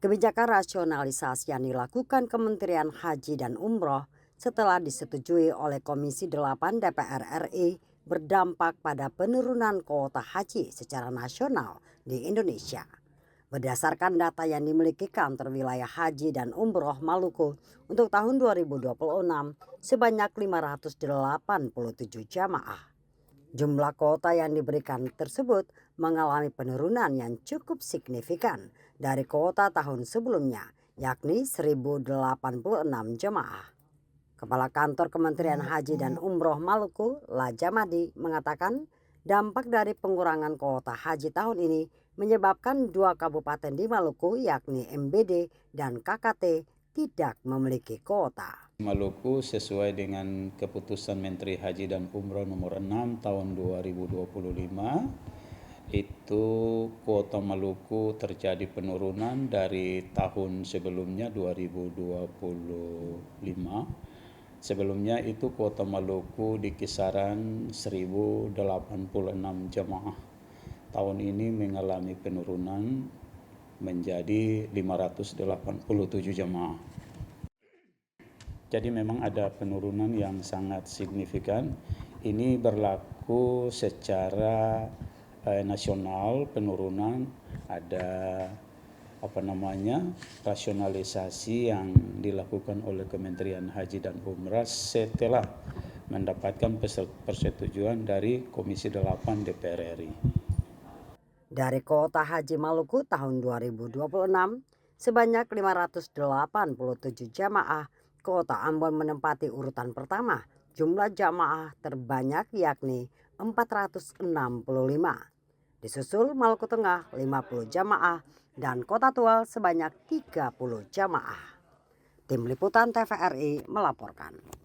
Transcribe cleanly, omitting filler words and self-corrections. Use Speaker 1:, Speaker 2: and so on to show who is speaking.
Speaker 1: Kebijakan rasionalisasi yang dilakukan Kementerian Haji dan Umroh setelah disetujui oleh Komisi 8 DPR RI berdampak pada penurunan kuota haji secara nasional di Indonesia. Berdasarkan data yang dimiliki Kantor Wilayah Haji dan Umroh Maluku untuk tahun 2026 sebanyak 587 jamaah. Jumlah kuota yang diberikan tersebut mengalami penurunan yang cukup signifikan dari kuota tahun sebelumnya, yakni 1.086 jemaah. Kepala Kantor Kementerian Haji dan Umroh Maluku, Lajamadi, mengatakan dampak dari pengurangan kuota haji tahun ini menyebabkan dua kabupaten di Maluku, yakni MBD dan KKT, tidak memiliki kuota.
Speaker 2: Maluku sesuai dengan keputusan Menteri Haji dan Umroh nomor 6 tahun 2025 itu kuota Maluku terjadi penurunan dari tahun sebelumnya 2025. Sebelumnya itu kuota Maluku di kisaran 1086 jemaah. Tahun ini mengalami penurunan menjadi 587 jemaah. Jadi memang ada penurunan yang sangat signifikan. Ini berlaku secara nasional, penurunan ada rasionalisasi yang dilakukan oleh Kementerian Haji dan Umrah setelah mendapatkan persetujuan dari Komisi 8 DPR RI.
Speaker 1: Dari kuota haji Maluku tahun 2026 sebanyak 587 jamaah, Kota Ambon menempati urutan pertama. Jumlah jamaah terbanyak yakni 465. Disusul Maluku Tengah 50 jamaah dan Kota Tual sebanyak 30 jamaah. Tim Liputan TVRI melaporkan.